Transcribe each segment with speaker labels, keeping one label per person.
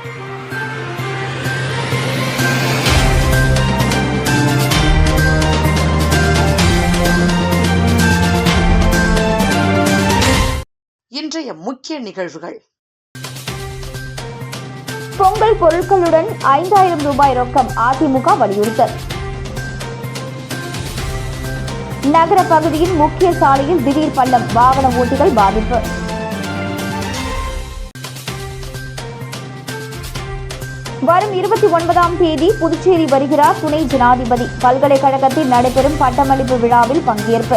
Speaker 1: இன்றைய முக்கிய நிகழ்வுகள்.
Speaker 2: பொங்கல் பொருட்களுடன் 5000 ரூபாய் ரொக்கம் அதிமுக வலியுறுத்தல். நகர பகுதியின் முக்கிய சாலையில் திடீர் பள்ளம், வாகன ஓட்டிகள் பாதிப்பு. வரும் 29ஆம் தேதி புதுச்சேரி வருகிறார் துணை ஜனாதிபதி. பல்கலைக்கழகத்தில் நடைபெறும் பட்டமளிப்பு விழாவில் பங்கேற்பு.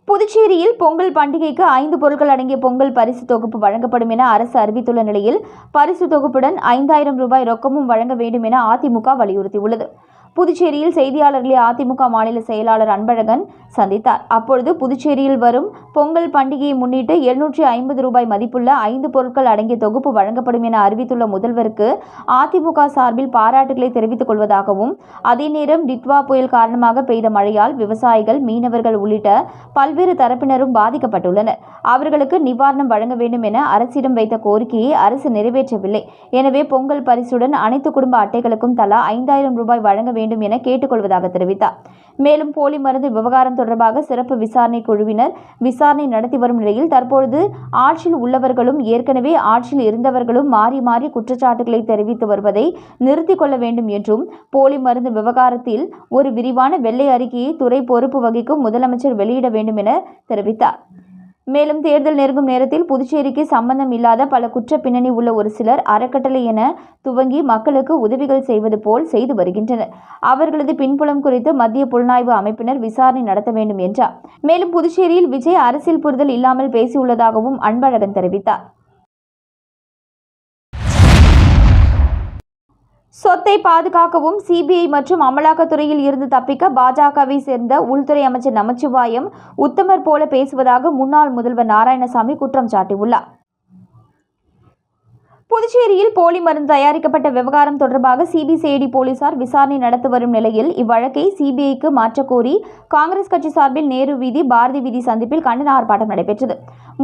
Speaker 2: புதுச்சேரியில் பொங்கல் பண்டிகைக்கு 5 பொருட்கள் அடங்கிய பொங்கல் பரிசு தொகுப்பு வழங்கப்படும் என அரசு அறிவித்துள்ள நிலையில் பரிசு தொகுப்புடன் 5000 ரூபாய் ரொக்கமும் வழங்க வேண்டும் என அதிமுக வலியுறுத்தியுள்ளது. புதுச்சேரியில் செய்தியாளர்களை அதிமுக மாநில செயலாளர் அன்பழகன் சந்தித்தார். அப்பொழுது புதுச்சேரியில் வரும் பொங்கல் பண்டிகையை முன்னிட்டு 750 ரூபாய் மதிப்புள்ள 5 பொருட்கள் அடங்கிய தொகுப்பு வழங்கப்படும் என அறிவித்துள்ள முதல்வருக்கு அதிமுக சார்பில் பாராட்டுகளை தெரிவித்துக் கொள்வதாகவும், அதே நேரம் டிட்வா புயல் காரணமாக பெய்த மழையால் விவசாயிகள், மீனவர்கள் உள்ளிட்ட பல்வேறு தரப்பினரும் பாதிக்கப்பட்டுள்ளனர். அவர்களுக்கு நிவாரணம் வழங்க வேண்டும் என அரசிடம் வைத்த கோரிக்கையை அரசு நிறைவேற்றவில்லை. எனவே பொங்கல் பரிசுடன் அனைத்து குடும்ப அட்டைகளுக்கும் தலா 5000 ரூபாய் வழங்க வேண்டும் என கேட்டுக்கொள்வதாக தெரிவித்தார். மேலும் போலி மருந்து விவகாரம் தொடர்பாக சிறப்பு விசாரணை குழுவினர் விசாரணை நடத்தி வரும் நிலையில் தற்பொழுது ஆட்சியில் உள்ளவர்களும் ஏற்கனவே ஆட்சியில் இருந்தவர்களும் மாறி மாறி குற்றச்சாட்டுகளை தெரிவித்து வருவதை நிறுத்திக் கொள்ள வேண்டும் என்றும், போலி மருந்து விவகாரத்தில் ஒரு விரிவான வெள்ளை அறிக்கையை துறை பொறுப்பு வகிக்கும் முதலமைச்சர் வெளியிட வேண்டும் என தெரிவித்தார். மேலும் தேர்தல் நெருங்கும் நேரத்தில் புதுச்சேரிக்கு சம்பந்தம் இல்லாத பல குற்ற பின்னணி உள்ள ஒரு சிலர் அறக்கட்டளை என துவங்கி மக்களுக்கு உதவிகள் செய்வது போல் செய்து வருகின்றனர். அவர்களது பின்புலம் குறித்து மத்திய புலனாய்வு அமைப்பினர் விசாரணை நடத்த வேண்டும் என்றார். மேலும் புதுச்சேரியில் விஜய் அரசியல் புரிதல் இல்லாமல் பேசியுள்ளதாகவும் அன்பழகன் தெரிவித்தார். சொத்தை பாதுகாக்கவும் சிபிஐ மற்றும் அமலாக்கத்துறையில் இருந்து தப்பிக்க பாஜகவை சேர்ந்த உள்துறை அமைச்சர் நமச்சிவாயம் உத்தமர் போல பேசுவதாக முன்னாள் முதல்வர் நாராயணசாமி குற்றம் சாட்டியுள்ளார். புதுச்சேரியில் போலி மருந்து தயாரிக்கப்பட்ட விவகாரம் தொடர்பாக சிபிசிஐடி போலீசார் விசாரணை நடத்தி வரும் நிலையில் இவ்வழக்கை சிபிஐக்கு மாற்றக்கோரி காங்கிரஸ் கட்சி சார்பில் நேரு வீதி, பாரதி வீதி சந்திப்பில் கண்டன ஆர்ப்பாட்டம் நடைபெற்றது.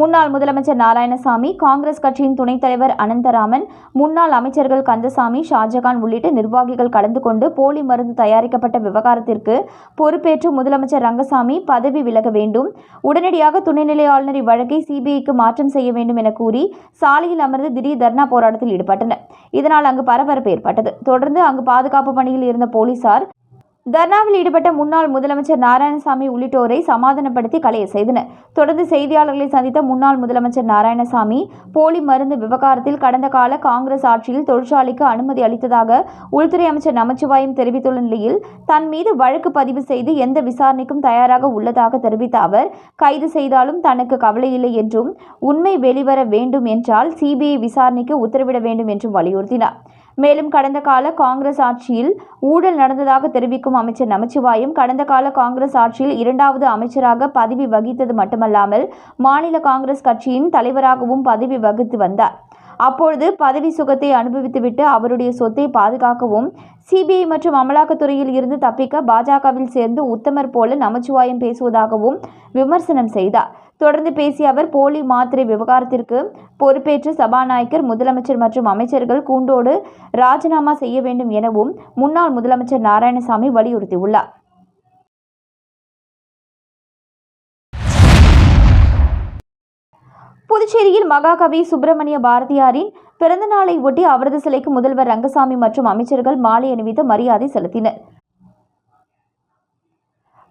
Speaker 2: முன்னாள் முதலமைச்சர் நாராயணசாமி, காங்கிரஸ் கட்சியின் துணைத் தலைவர் அனந்தராமன், முன்னாள் அமைச்சர்கள் கந்தசாமி, ஷாஜகான் உள்ளிட்ட நிர்வாகிகள் கலந்து கொண்டு போலி மருந்து தயாரிக்கப்பட்ட விவகாரத்திற்கு பொறுப்பேற்று முதலமைச்சர் ரங்கசாமி பதவி விலக வேண்டும், உடனடியாக துணைநிலை ஆளுநர் இவ்வழக்கை சிபிஐக்கு மாற்றம் செய்ய வேண்டும் என கூறி சாலையில் அமர்ந்து திடீர் தர்ணா போராட்டத்தில் ஈடுபட்டனர். இதனால் அங்கு பரபரப்பு ஏற்பட்டது. தொடர்ந்து அங்கு பாதுகாப்பு பணியில் இருந்த போலீசார் தர்ணாவில் ஈடுபட்ட முன்னாள் முதலமைச்சர் நாராயணசாமி உள்ளிட்டோரை சமாதானப்படுத்தி கலைய செய்தனர். தொடர்ந்து செய்தியாளர்களை சந்தித்த முன்னாள் முதலமைச்சர் நாராயணசாமி, போலி மருந்து விவகாரத்தில் கடந்த கால காங்கிரஸ் ஆட்சியில் தொழிற்சாலைக்கு அனுமதி அளித்ததாக உள்துறை அமைச்சர் நமச்சிவாயம் தெரிவித்துள்ள நிலையில் தன் மீது வழக்கு பதிவு செய்து எந்த விசாரணைக்கும் தயாராக உள்ளதாக தெரிவித்த அவர், கைது செய்தாலும் தனக்கு கவலையில்லை என்றும், உண்மை வெளிவர வேண்டும் என்றால் சிபிஐ விசாரணைக்கு உத்தரவிட வேண்டும் என்றும் வலியுறுத்தினார். மேலும் கடந்த கால காங்கிரஸ் ஆட்சியில் ஊழல் நடந்ததாக தெரிவிக்கும் அமைச்சர் நமச்சிவாயம், கடந்த கால காங்கிரஸ் ஆட்சியில் 2வது அமைச்சராக பதவி வகித்தது மட்டுமல்லாமல் மாநில காங்கிரஸ் கட்சியின் தலைவராகவும் பதவி வகித்து வந்தார். அப்பொழுது பதவி சுகத்தை அனுபவித்துவிட்டு அவருடைய சொத்தை பாதுகாக்கவும் சிபிஐ மற்றும் அமலாக்கத்துறையில் இருந்து தப்பிக்க பாஜகவில் சேர்ந்து உத்தமர் போல நமச்சிவாயம் பேசுவதாகவும் விமர்சனம் செய்தார். தொடர்ந்து பேசிய அவர், போலி மாத்திரை விவகாரத்திற்கு பொறுப்பேற்று சபாநாயகர், முதலமைச்சர் மற்றும் அமைச்சர்கள் கூண்டோடு ராஜினாமா செய்ய வேண்டும் எனவும் முன்னாள் முதலமைச்சர் நாராயணசாமி வலியுறுத்தியுள்ளார். புதுச்சேரியில் மகாகவி சுப்பிரமணிய பாரதியாரின் பிறந்த நாளை ஒட்டி அவரது சிலைக்கு முதல்வர் ரங்கசாமி மற்றும் அமைச்சர்கள் மாலை அணிவித்து மரியாதை செலுத்தினர்.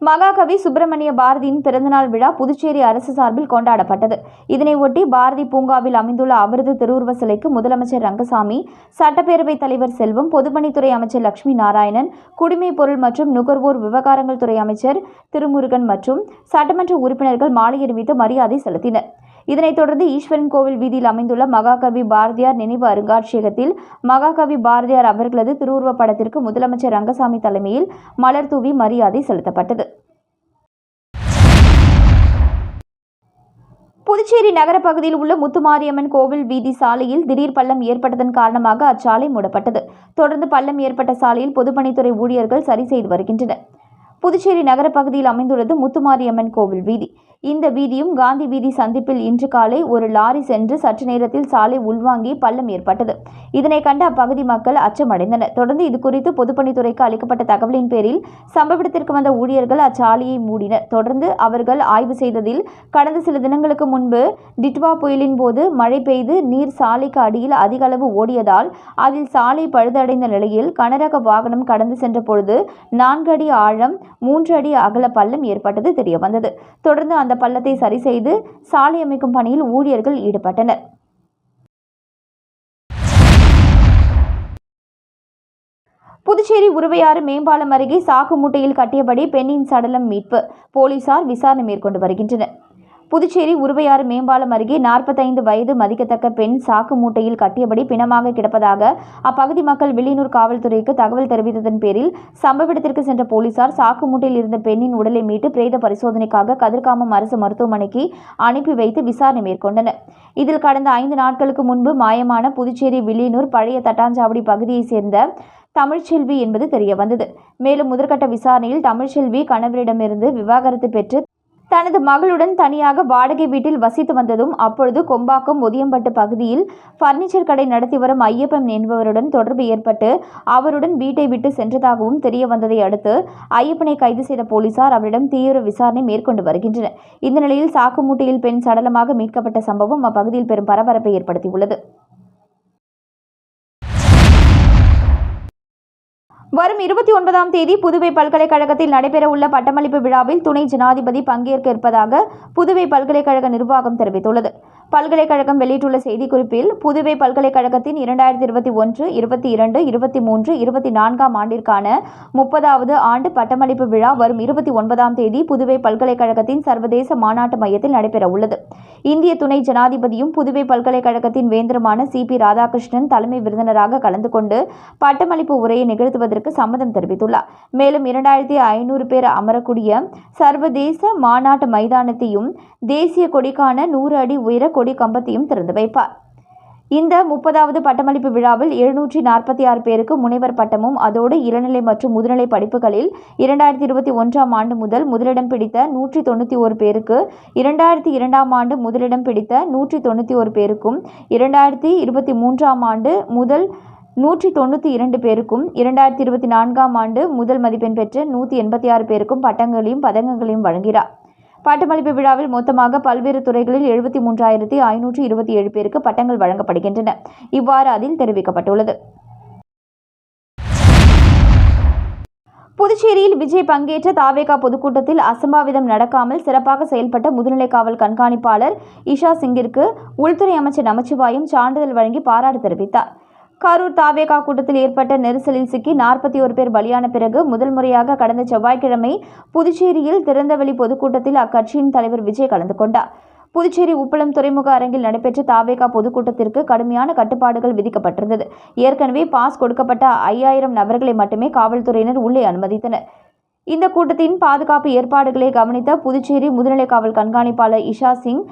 Speaker 2: மகாகவி சுப்பிரமணிய பாரதியின் பிறந்தநாள் விழா புதுச்சேரி அரசு சார்பில் கொண்டாடப்பட்டது. இதனையொட்டி பாரதி பூங்காவில் அமைந்துள்ள அவரது திருவுருவ சிலைக்கு முதலமைச்சர் ரங்கசாமி, சட்டப்பேரவைத் தலைவர் செல்வம், பொதுப்பணித்துறை அமைச்சர் லட்சுமி நாராயணன், குடிமைப் பொருள் மற்றும் நுகர்வோர் விவகாரங்கள் துறை அமைச்சர் திருமுருகன் மற்றும் சட்டமன்ற உறுப்பினர்கள் மாலை அணிவித்து மரியாதை செலுத்தினர். இதனைத் தொடர்ந்து ஈஸ்வரன் கோவில் வீதியில் அமைந்துள்ள மகாகவி பாரதியார் நினைவு அருங்காட்சியகத்தில் மகாகவி பாரதியார் அவர்களது திருவுருவப் படத்திற்கு முதலமைச்சர் ரங்கசாமி தலைமையில் மலர் தூவி மரியாதை செலுத்தப்பட்டது. புதுச்சேரி நகர பகுதியில் உள்ள முத்துமாரியம்மன் கோவில் வீதி சாலையில் திடீர் பள்ளம் ஏற்பட்டதன் காரணமாக அச்சாலை மூடப்பட்டது. தொடர்ந்து பள்ளம் ஏற்பட்ட சாலையில் பொதுப்பணித்துறை ஊழியர்கள் சரி செய்து வருகின்றனர். புதுச்சேரி நகர பகுதியில் அமைந்துள்ளது முத்துமாரியம்மன் கோவில் வீதி. இந்த வீதியும் காந்தி வீதி சந்திப்பில் இன்று காலை ஒரு லாரி சென்று சற்று நேரத்தில் சாலை உள்வாங்கி பள்ளம் ஏற்பட்டது. இதனை கண்ட அப்பகுதி மக்கள் அச்சமடைந்தனர். தொடர்ந்து இதுகுறித்து பொதுப்பணித்துறைக்கு அளிக்கப்பட்ட தகவலின் பேரில் சம்பவ இடத்திற்கு வந்த ஊழியர்கள் அச்சாலையை மூடினர். தொடர்ந்து அவர்கள் ஆய்வு செய்ததில் கடந்த சில தினங்களுக்கு முன்பு டிட்வா புயலின் போது மழை பெய்து நீர் சாலைக்கு அடியில் அதிக அளவு ஓடியதால் அதில் சாலை பழுதடைந்த நிலையில் கனரக வாகனம் கடந்து சென்ற பொழுது 4 அடி ஆழம் 3 அடி அகல பள்ளம் ஏற்பட்டது தெரியவந்தது. தொடர்ந்து அந்த பள்ளத்தை சரி செய்து சாலை அமைக்கும் பணியில் ஊழியர்கள் ஈடுபட்டனர். புதுச்சேரி உருவையாறு மேம்பாலம் அருகே சாக்கு மூட்டையில் கட்டியபடி பெண்ணின் சடலம் மீட்பு. போலீசார் விசாரணை மேற்கொண்டு வருகின்றனர். புதுச்சேரி உருவையாறு மேம்பாலம் அருகே 45 வயது மதிக்கத்தக்க பெண் சாக்கு மூட்டையில் கட்டியபடி பிணமாக கிடப்பதாக அப்பகுதி மக்கள் வில்லியனூர் காவல்துறைக்கு தகவல் தெரிவித்ததன் பேரில் சம்பவ இடத்திற்கு சென்ற போலீசார் சாக்கு மூட்டையில் இருந்த பெண்ணின் உடலை மீட்டு பிரேத பரிசோதனைக்காக கதிர்காமம் அரசு மருத்துவமனைக்கு அனுப்பி வைத்து விசாரணை மேற்கொண்டனர். இதில் கடந்த 5 நாட்களுக்கு முன்பு மாயமான புதுச்சேரி வில்லியனூர் பழைய தட்டாஞ்சாவடி பகுதியைச் சேர்ந்த தமிழ்ச்செல்வி என்பது தெரியவந்தது. மேலும் முதற்கட்ட விசாரணையில் தமிழ்ச்செல்வி கணவரிடமிருந்து விவாகரத்து பெற்று தனது மகளுடன் தனியாக வாடகை வீட்டில் வசித்து வந்ததும் அப்பொழுது கொம்பாக்கம் ஒதியம்பட்டு பகுதியில் பர்னிச்சர் கடை நடத்தி வரும் ஐயப்பன் என்பவருடன் தொடர்பு ஏற்பட்டு அவருடன் வீட்டை விட்டு சென்றதாகவும் தெரிய வந்ததை அடுத்து ஐயப்பனை கைது செய்த போலீசார் அவரிடம் தீவிர விசாரணை மேற்கொண்டு வருகின்றனர். இந்த நிலையில் சாக்கு மூட்டையில் பெண் சடலமாக மீட்கப்பட்ட சம்பவம் அப்பகுதியில் பெரும் பரபரப்பை ஏற்படுத்தியுள்ளது. வரும் 29ஆம் தேதி புதுவை பல்கலைக்கழகத்தில் நடைபெறவுள்ள பட்டமளிப்பு விழாவில் துணை ஜனாதிபதி பங்கேற்க இருப்பதாக புதுவை பல்கலைக்கழக நிர்வாகம் தெரிவித்துள்ளது. பல்கலைக்கழகம் வெளியிட்டுள்ள செய்திக்குறிப்பில் புதுவை பல்கலைக்கழகத்தின் 2021, 22, 23, 24ஆம் ஆண்டிற்கான 30வது ஆண்டு பட்டமளிப்பு விழா வரும் 29ஆம் தேதி புதுவை பல்கலைக்கழகத்தின் சர்வதேச மாநாட்டு மையத்தில் நடைபெறவுள்ளது. இந்திய துணை ஜனாதிபதியும் புதுவை பல்கலைக்கழகத்தின் வேந்தருமான CP ராதாகிருஷ்ணன் தலைமை விருந்தினராக கலந்து கொண்டு பட்டமளிப்பு உரையை நிகழ்த்துவதற்கு சம்மதம் தெரிவித்துள்ளார். மேலும் 2500 பேர் அமரக்கூடிய சர்வதேச மாநாட்டு மைதானத்தையும் தேசிய கொடிக்கான 100 அடி உயர கொடி கம்பத்தையும் திறந்து வைப்பார். இந்த 30வது பட்டமளிப்பு விழாவில் 746 பேருக்கு முனைவர் பட்டமும் அதோடு இளநிலை மற்றும் முதுநிலை படிப்புகளில் 2021ஆம் ஆண்டு முதல் முதலிடம் பிடித்த 191 பேருக்கு, 2002ஆம் ஆண்டு முதலிடம் பிடித்த 191 பேருக்கும், 2023ஆம் ஆண்டு முதல் 192 பேருக்கும், 2024ஆம் ஆண்டு முதல் மதிப்பெண் பெற்ற 186 பேருக்கும் பட்டங்களையும் பதக்கங்களையும் வழங்கினார். பட்டமளிப்பு விழாவில் மொத்தமாக பல்வேறு துறைகளில் 73,527 பேருக்கு பட்டங்கள் வழங்கப்படுகின்றன. இவ்வாறு அதில் தெரிவிக்கப்பட்டுள்ளது. புதுச்சேரியில் விஜய் பங்கேற்ற தாவேகா பொதுக்கூட்டத்தில் அசம்பாவிதம் நடக்காமல் சிறப்பாக செயல்பட்ட முதுநிலை காவல் கண்காணிப்பாளர் இஷா சிங்கிற்கு உள்துறை அமைச்சர் நமச்சிவாயம் சான்றிதழ் வழங்கி பாராட்டு தெரிவித்தார். கரூர் தாவேகா கூட்டத்தில் ஏற்பட்ட நெரிசலில் சிக்கி 41 பேர் பலியான பிறகு முதல் முறையாக கடந்த செவ்வாய்க்கிழமை புதுச்சேரியில் திறந்தவெளி பொதுக்கூட்டத்தில் அக்கட்சியின் தலைவர் விஜய் கலந்து கொண்டார். புதுச்சேரி உப்பளம் துறைமுக அரங்கில் நடைபெற்ற தாவேகா பொதுக்கூட்டத்திற்கு கடுமையான கட்டுப்பாடுகள் விதிக்கப்பட்டிருந்தது. ஏற்கனவே பாஸ் கொடுக்கப்பட்ட 5000 நபர்களை மட்டுமே காவல்துறையினர் உள்ளே அனுமதித்தனர். இந்த கூட்டத்தின் பாதுகாப்பு ஏற்பாடுகளை கவனித்த புதுச்சேரி முதுநிலை காவல் கண்காணிப்பாளர் இஷா சிங்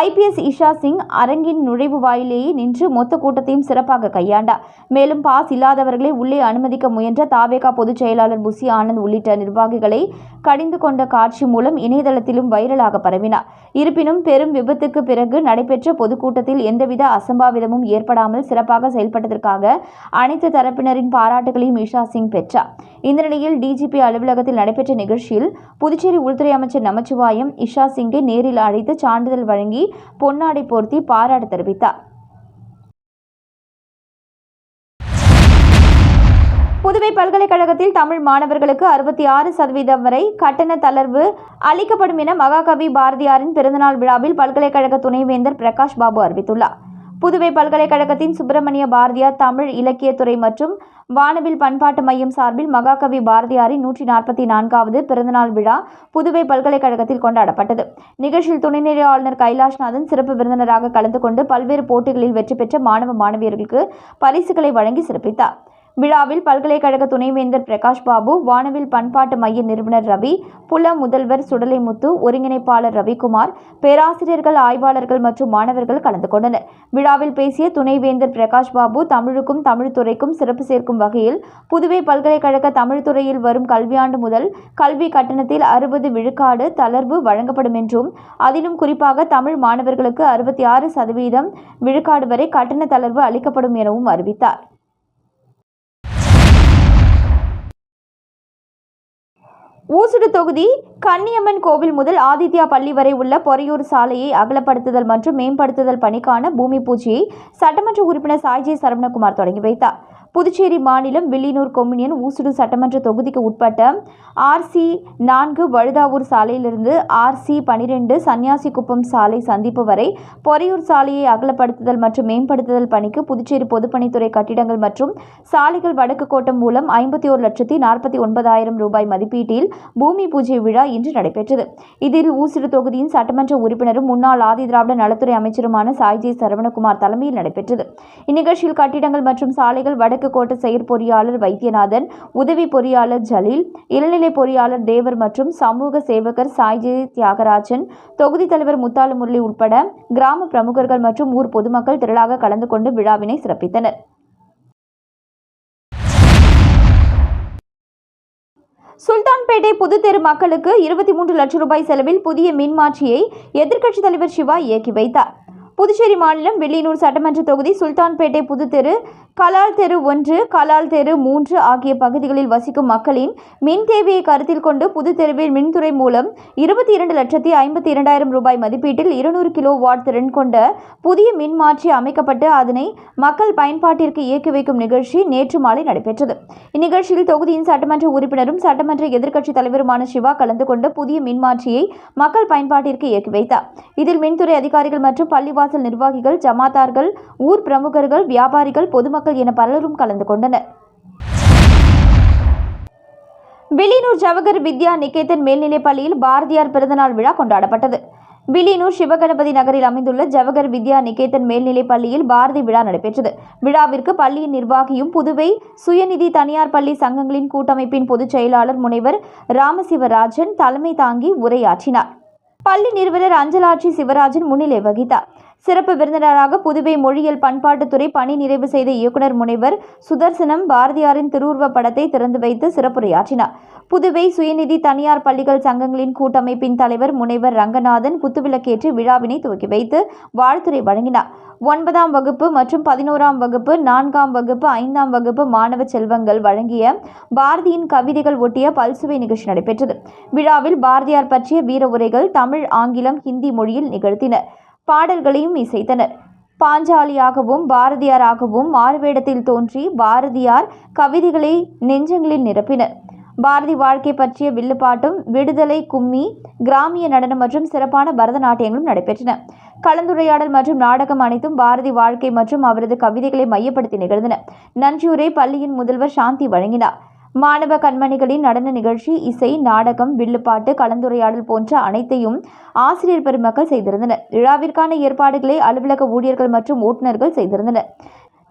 Speaker 2: IPS இஷா சிங் அரங்கின் நுழைவு வாயிலேயே நின்று மொத்த கூட்டத்தையும் சிறப்பாக கையாண்டார். மேலும் பாஸ் இல்லாதவர்களை உள்ளே அனுமதிக்க முயன்ற தாவேகா பொதுச் செயலாளர் புசி ஆனந்த் உள்ளிட்ட நிர்வாகிகளை கடிந்து கொண்ட காட்சி மூலம் இணையதளத்திலும் வைரலாக பரவினார். இருப்பினும் பெரும் விபத்துக்கு பிறகு நடைபெற்ற பொதுக்கூட்டத்தில் எந்தவித அசம்பாவிதமும் ஏற்படாமல் சிறப்பாக செயல்பட்டதற்காக அனைத்து தரப்பினரின் பாராட்டுகளையும் இஷா சிங் பெற்றார். இந்த நிலையில் DGP அலுவலகத்தில் நடைபெற்ற நிகழ்ச்சியில் புதுச்சேரி உள்துறை அமைச்சர் நமச்சிவாயம் இஷா சிங்கை நேரில் அழைத்து சான்றிதழ் வழங்கி பொன்னாடை போர்த்தி பாராட்டு தெரிவித்தார். புதுவை பல்கலைக்கழகத்தில் தமிழ் மாணவர்களுக்கு 66% வரை கட்டண தளர்வு அளிக்கப்படும் என மகாகவி பாரதியாரின் பிறந்தநாள் விழாவில் பல்கலைக்கழக துணைவேந்தர் பிரகாஷ் பாபு அறிவித்துள்ளார். புதுவை பல்கலைக்கழகத்தின் சுப்பிரமணிய பாரதியார் தமிழ் இலக்கியத்துறை மற்றும் வானவில் பண்பாட்டு மையம் சார்பில் மகாகவி பாரதியாரின் 144வது பிறந்தநாள் விழா புதுவை பல்கலைக்கழகத்தில் கொண்டாடப்பட்டது. நிகழ்ச்சியில் துணைநிலை ஆளுநர் கைலாஷ்நாதன் சிறப்பு விருந்தினராக கலந்து கொண்டு பல்வேறு போட்டிகளில் வெற்றி பெற்ற மாணவ மாணவியர்களுக்கு பரிசுகளை வழங்கி சிறப்பித்தார். விழாவில் பல்கலைக்கழக துணைவேந்தர் பிரகாஷ் பாபு, வானவில் பண்பாட்டு மைய நிறுவனர் ரவி, புல முதல்வர் சுடலைமுத்து, ஒருங்கிணைப்பாளர் ரவிக்குமார், பேராசிரியர்கள், ஆய்வாளர்கள் மற்றும் மாணவர்கள் கலந்து கொண்டனர். விழாவில் பேசிய துணைவேந்தர் பிரகாஷ் பாபு, தமிழுக்கும் தமிழ்துறைக்கும் சிறப்பு சேர்க்கும் வகையில் புதுவை பல்கலைக்கழக தமிழ்துறையில் வரும் கல்வியாண்டு முதல் கல்வி கட்டணத்தில் 60 விழுக்காடு தளர்வு வழங்கப்படும் என்றும், அதிலும் குறிப்பாக தமிழ் மாணவர்களுக்கு 66% விழுக்காடு வரை கட்டண தளர்வு அளிக்கப்படும் எனவும் அறிவித்தார். ஊசுடு தொகுதி கன்னியம்மன் கோவில் முதல் ஆதித்யா பள்ளி வரை உள்ள பொறையூர் சாலையை அகலப்படுத்துதல் மற்றும் மேம்படுத்துதல் பணிக்கான பூமி பூஜையை சட்டமன்ற உறுப்பினர் சாய்ஜே சரவணகுமார் தொடங்கி வைத்தார். புதுச்சேரி மாநிலம் வில்லியனூர் கொம்யூனியன் ஊசுடு சட்டமன்ற தொகுதிக்கு உட்பட்ட RC4 வழுதாவூர் சாலையிலிருந்து RC12 சன்னியாசிக்குப்பம் சாலை சந்திப்பு வரை பொறையூர் சாலையை அகலப்படுத்துதல் மற்றும் மேம்படுத்துதல் பணிக்கு புதுச்சேரி பொதுப்பணித்துறை கட்டிடங்கள் மற்றும் சாலைகள் வடக்கு கோட்டம் மூலம் 51,49,000 ரூபாய் மதிப்பீட்டில் பூமி பூஜை விழா இன்று நடைபெற்றது. இதில் ஊசுடு தொகுதியின் சட்டமன்ற உறுப்பினரும் முன்னாள் ஆதிதிராவிட நலத்துறை அமைச்சருமான சாய்ஜே சரவணகுமார் தலைமையில் நடைபெற்றது. இந்நிகழ்ச்சியில் கட்டிடங்கள் மற்றும் சாலைகள் வடக்கு கோட்ட செயற்பொறியாளர் வைத்தியநாதன், உதவி பொறியாளர் ஜலீல், இளநிலை பொறியாளர் தேவர் மற்றும் சமூக சேவகர் சாய்ஜே தியாகராஜன், தொகுதி தலைவர் முத்தாலு முரளி உட்பட கிராம பிரமுகர்கள் மற்றும் ஊர் பொதுமக்கள் திரளாக கலந்து கொண்டு விழாவினை சிறப்பித்தனர். சுல்தான்பேட்டை புதுத்தெரு மக்களுக்கு 23 லட்சம் ரூபாய் செலவில் புதிய மின்மாற்றியை எதிர்க்கட்சித் தலைவர் சிவா இயக்கி வைத்தார். புதுச்சேரி மாநிலம் வில்லியனூர் சட்டமன்ற தொகுதி சுல்தான்பேட்டை புதுத்தெரு, கலால் தெரு 1, கலால் தெரு 3 ஆகிய பகுதிகளில் வசிக்கும் மக்களின் மின் தேவையை கருத்தில் கொண்டு புதுத்தெருவில் மின்துறை மூலம் 22,52,000 ரூபாய் மதிப்பீட்டில் 200 கிலோவாட் திறன் கொண்ட புதிய மின்மாற்றி அமைக்கப்பட்டு அதனை மக்கள் பயன்பாட்டிற்கு இயக்கி வைக்கும் நிகழ்ச்சி நேற்று மாலை நடைபெற்றது. இந்நிகழ்ச்சியில் தொகுதியின் சட்டமன்ற உறுப்பினரும் சட்டமன்ற எதிர்க்கட்சித் தலைவருமான சிவா கலந்து கொண்டு புதிய மின்மாற்றியை மக்கள் பயன்பாட்டிற்கு இயக்கி வைத்தார். இதில் மின்துறை அதிகாரிகள் மற்றும் பள்ளிவாசல் நிர்வாகிகள், ஜமாத்தார்கள், ஊர் பிரமுகர்கள், வியாபாரிகள், பொதுமக்கள் என பலரும் கலந்து கொண்டனர். வில்லியனூர் ஜவஹர் வித்யா நிகேதன் மேல்நிலைப் பள்ளியில் பாரதியார் பிறந்தநாள் விழா கொண்டாடப்பட்டது. வில்லியனூர் சிவகணபதி நகரில் அமைந்துள்ள ஜவஹர் வித்யா நிகேதன் மேல்நிலைப் பள்ளியில் பாரதி விழா நடைபெற்றது. விழாவிற்கு பள்ளியின் நிர்வாகியும் புதுவை சுயநிதி தனியார் பள்ளி சங்கங்களின் கூட்டமைப்பின் பொதுச் செயலாளர் முனைவர் ராமசிவராஜன் தலைமை தாங்கி உரையாற்றினார். பள்ளி நிறுவனர் அஞ்சலாட்சி சிவராஜன் முன்னிலை வகித்தார். சிறப்பு விருந்தினராக புதுவை மொழியியல் பண்பாட்டுத்துறை பணி நிறைவு செய்த இயக்குநர் முனைவர் சுதர்சனம் பாரதியாரின் திருவுருவப் படத்தை திறந்து வைத்து சிறப்புரையாற்றினார். புதுவை சுயநிதி தனியார் பள்ளிகள் சங்கங்களின் கூட்டமைப்பின் தலைவர் முனைவர் ரங்கநாதன் குத்துவிளக்கேற்றி விழாவினை துவக்கி வைத்து வாழ்த்துரை வழங்கினார். 9ஆம் வகுப்பு மற்றும் 11ஆம் வகுப்பு, 4ஆம் வகுப்பு, 5ஆம் வகுப்பு மாணவ செல்வங்கள் வழங்கிய பாரதியின் கவிதைகள் ஒட்டிய பல்சுவை நிகழ்ச்சி நடைபெற்றது. விழாவில் பாரதியார் பற்றிய வீர உரைகள் தமிழ், ஆங்கிலம், ஹிந்தி மொழியில் நிகழ்த்தினர். பாடல்களையும் இசைத்தனர். பாஞ்சாலியாகவும் பாரதியாராகவும் மாறுவேடத்தில் தோன்றி பாரதியார் கவிதைகளை நெஞ்சங்களில் நிரப்பினர். பாரதி வாழ்க்கை பற்றிய வில்லுப்பாட்டும், விடுதலை கும்மி, கிராமிய நடனம் மற்றும் சிறப்பான பரதநாட்டியங்களும் நடைபெற்றன. கலந்துரையாடல் மற்றும் நாடகம் அனைத்தும் பாரதி வாழ்க்கை மற்றும் அவரது கவிதைகளை மையப்படுத்தி நிகழ்ந்தன. நன்றியுரை பள்ளியின் முதல்வர் சாந்தி வழங்கினார். மாணவ கண்மணிகளின் நடன நிகழ்ச்சி, இசை, நாடகம், வில்லுப்பாட்டு, கலந்துரையாடல் போன்ற அனைத்தையும் ஆசிரியர் பெருமக்கள் செய்திருந்தனர். விழாவிற்கான ஏற்பாடுகளை அலுவலக ஊழியர்கள் மற்றும் ஓட்டுநர்கள் செய்திருந்தனர்.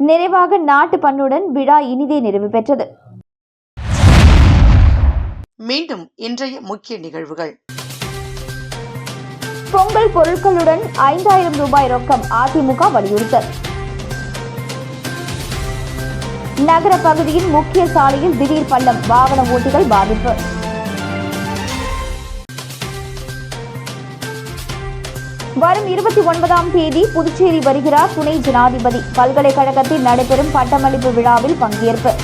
Speaker 2: நிறைவாக நாட்டு பண்ணுடன் விழா இனிதே நிறைவு பெற்றது.
Speaker 1: மீண்டும் இன்றைய முக்கிய நிகழ்வுகள்.
Speaker 2: பொங்கல் பொருட்களுடன் 5,000 ரூபாய் ரொக்கம் அதிமுக வலியுறுத்தல். நகர பகுதியின் முக்கிய சாலையில் திடீர் பள்ளம், வாகன ஓட்டிகள் பாதிப்பு. வரும் 29ஆம் தேதி புதுச்சேரி வருகிறார் துணை ஜனாதிபதி. பல்கலைக்கழகத்தில் நடைபெறும் பட்டமளிப்பு விழாவில் பங்கேற்பு.